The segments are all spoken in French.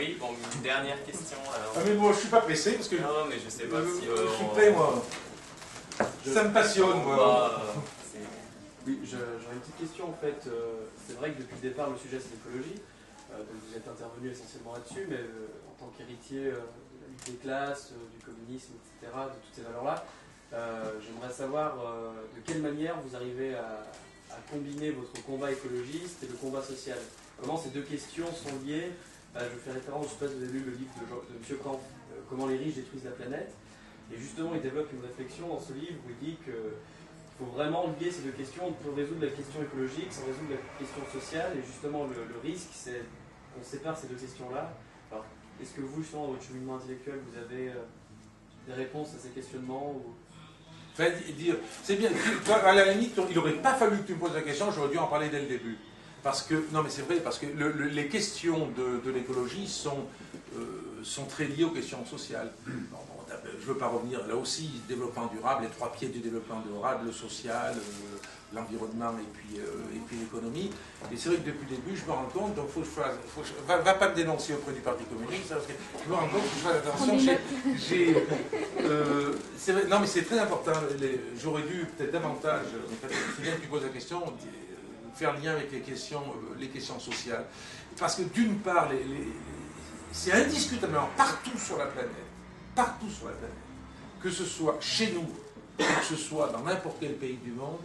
Oui, bon, une dernière question. Alors. Ah mais moi je suis pas pressé parce que non, mais je sais pas si... je suis prêt moi. Ça me passionne moi. Oui, j'aurais une petite question en fait. C'est vrai que depuis le départ le sujet c'est l'écologie. Donc vous êtes intervenu essentiellement là-dessus, mais en tant qu'héritier de la lutte des classes, du communisme, etc., de toutes ces valeurs-là, j'aimerais savoir de quelle manière vous arrivez à combiner votre combat écologiste et le combat social. Comment ces deux questions sont liées. Je fais référence, je ne sais pas si vous avez lu le livre de M. Kant, Comment les riches détruisent la planète. Et justement, il développe une réflexion dans ce livre où il dit qu'il faut vraiment lier ces deux questions. On peut résoudre la question écologique sans résoudre la question sociale. Et justement, le risque, c'est qu'on sépare ces deux questions-là. Alors, est-ce que vous, justement, dans votre cheminement intellectuel, vous avez des réponses à ces questionnements ou... Enfin, dire, c'est bien, à la limite, il n'aurait pas fallu que tu me poses la question, j'aurais dû en parler dès le début. Parce que, non mais c'est vrai, parce que les questions de l'écologie sont très liées aux questions sociales. Je ne veux pas revenir, là aussi, développement durable, les trois pieds du développement durable, le social, l'environnement et puis l'économie. Et c'est vrai que depuis le début, je me rends compte, donc va pas me dénoncer auprès du Parti communiste, parce que je me rends compte que je fais attention, c'est vrai, non mais c'est très important, j'aurais dû peut-être davantage, c'est bien que tu poses la question, faire lien avec les questions sociales. Parce que d'une part, c'est indiscutablement partout sur la planète, que ce soit chez nous, que ce soit dans n'importe quel pays du monde,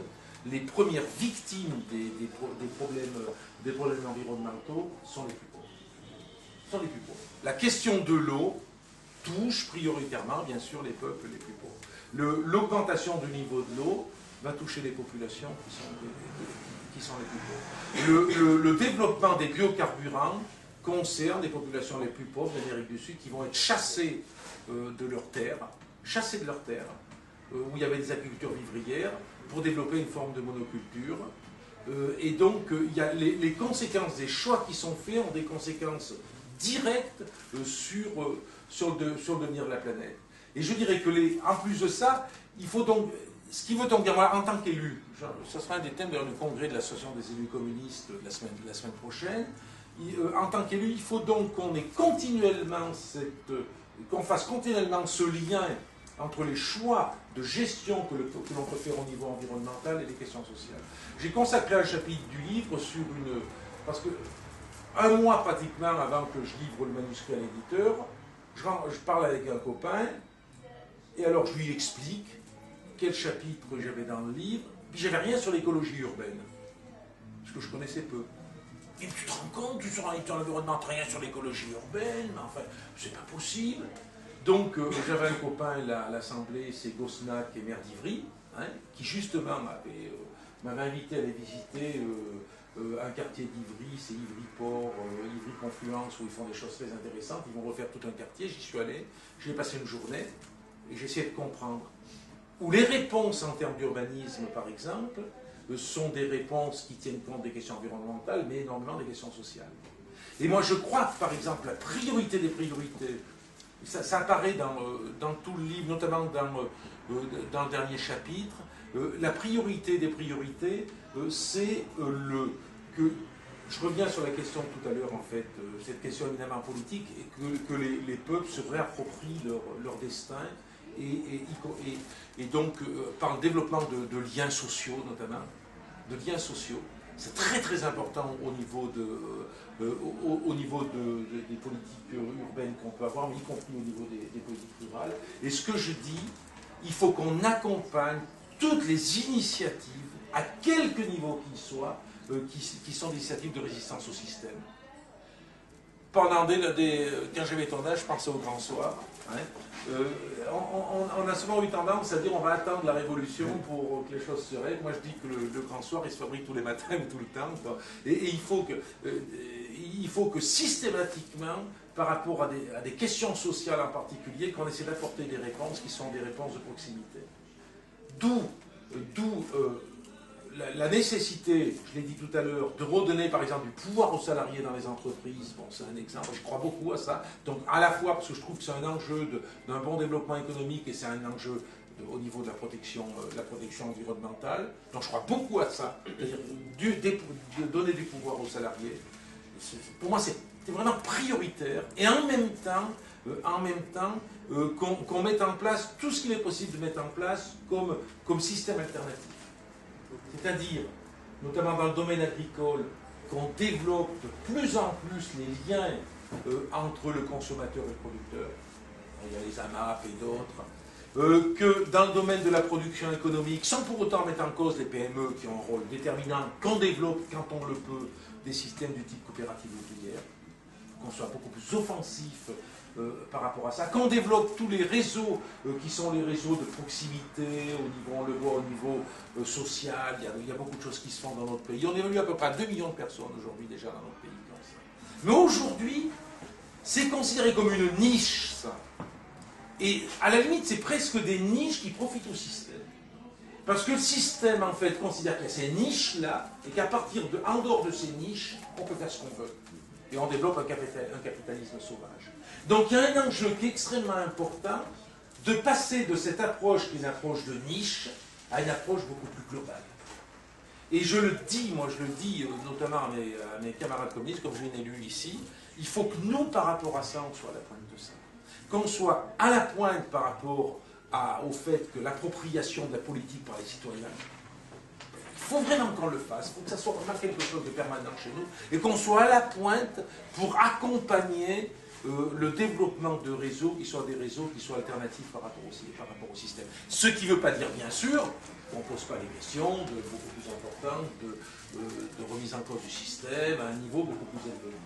les premières victimes des problèmes environnementaux sont les plus pauvres. La question de l'eau touche prioritairement, bien sûr, les peuples les plus pauvres. L'augmentation du niveau de l'eau va toucher les populations qui sont les plus pauvres. Le développement des biocarburants concerne les populations les plus pauvres d'Amérique du Sud qui vont être chassées de leurs terres, où il y avait des agricultures vivrières, pour développer une forme de monoculture. Et donc, il y a les conséquences des choix qui sont faits ont des conséquences directes sur le devenir de la planète. Et je dirais que, en plus de ça, il faut donc, ce qui veut donc dire, moi, en tant qu'élu, ce sera un des thèmes du congrès de l'association des élus communistes de la semaine prochaine, en tant qu'élu, il faut donc qu'on ait continuellement qu'on fasse continuellement ce lien entre les choix de gestion que l'on peut faire au niveau environnemental et les questions sociales. J'ai consacré un chapitre du livre sur parce que un mois pratiquement avant que je livre le manuscrit à l'éditeur, je parle avec un copain, et alors je lui explique quel chapitre j'avais dans le livre, puis j'avais rien sur l'écologie urbaine, parce que je connaissais peu. Et tu te rends compte, tu seras dans l'environnement, rien sur l'écologie urbaine, mais enfin, c'est pas possible. Donc, j'avais un copain à l'Assemblée, c'est Gosnac et maire d'Ivry, hein, qui justement m'avait invité à aller visiter un quartier d'Ivry, c'est Ivry-Port, Ivry-Confluence, où ils font des choses très intéressantes. Ils vont refaire tout un quartier, j'y suis allé, j'ai passé une journée, et j'ai essayé de comprendre. Où les réponses en termes d'urbanisme, par exemple, sont des réponses qui tiennent compte des questions environnementales, mais énormément des questions sociales. Et moi, je crois que, par exemple, la priorité des priorités, ça apparaît dans tout le livre, notamment dans le dernier chapitre, la priorité des priorités, c'est que, je reviens sur la question de tout à l'heure, en fait, cette question éminemment politique, et que les peuples se réapproprient leur destin, et donc par le développement de liens sociaux, notamment, de liens sociaux. C'est très très important au niveau des politiques urbaines qu'on peut avoir, mais y compris au niveau des politiques rurales. Et ce que je dis, il faut qu'on accompagne toutes les initiatives, à quelque niveau qu'ils soient, qui sont des initiatives de résistance au système. Quand j'avais ton âge, je pensais au Grand Soir. Hein. On a souvent eu tendance à dire on va attendre la révolution pour que les choses se règlent. Moi je dis que le Grand Soir il se fabrique tous les matins ou tout le temps. Et il faut que systématiquement, par rapport à des questions sociales en particulier, qu'on essaie d'apporter des réponses qui sont des réponses de proximité. D'où la nécessité, je l'ai dit tout à l'heure, de redonner par exemple du pouvoir aux salariés dans les entreprises, bon c'est un exemple, je crois beaucoup à ça, donc à la fois parce que je trouve que c'est un enjeu d'un bon développement économique et c'est un enjeu au niveau de la protection environnementale, donc je crois beaucoup à ça, c'est-à-dire de donner du pouvoir aux salariés, pour moi c'est vraiment prioritaire, et en même temps, qu'on mette en place tout ce qu'il est possible de mettre en place comme système alternatif. C'est-à-dire, notamment dans le domaine agricole, qu'on développe de plus en plus les liens entre le consommateur et le producteur. Il y a les AMAP et d'autres. Que dans le domaine de la production économique, sans pour autant mettre en cause les PME qui ont un rôle déterminant, qu'on développe, quand on le peut, des systèmes du type coopérative ouvrière, qu'on soit beaucoup plus offensif par rapport à ça, qu'on développe tous les réseaux qui sont les réseaux de proximité, on le voit au niveau social, il y a beaucoup de choses qui se font dans notre pays. On évalue à peu près 2 millions de personnes aujourd'hui déjà dans notre pays comme ça. Mais aujourd'hui, c'est considéré comme une niche, ça. Et à la limite, c'est presque des niches qui profitent au système. Parce que le système, en fait, considère qu'il y a ces niches-là, et qu'à partir en dehors de ces niches, on peut faire ce qu'on veut. Et on développe un capitalisme sauvage. Donc il y a un enjeu qui est extrêmement important de passer de cette approche qui est une approche de niche à une approche beaucoup plus globale. Et je le dis, moi je le dis notamment à mes camarades communistes, comme je l'ai élu ici, il faut que nous, par rapport à ça, on soit à la pointe de ça. Qu'on soit à la pointe par rapport au fait que l'appropriation de la politique par les citoyens, il faut vraiment qu'on le fasse, il faut que ça soit vraiment quelque chose de permanent chez nous, et qu'on soit à la pointe pour accompagner le développement de réseaux qui soient des réseaux qui soient alternatifs par rapport au système. Ce qui ne veut pas dire, bien sûr, qu'on ne pose pas les questions beaucoup plus importantes de remise en cause du système à un niveau beaucoup plus élevé.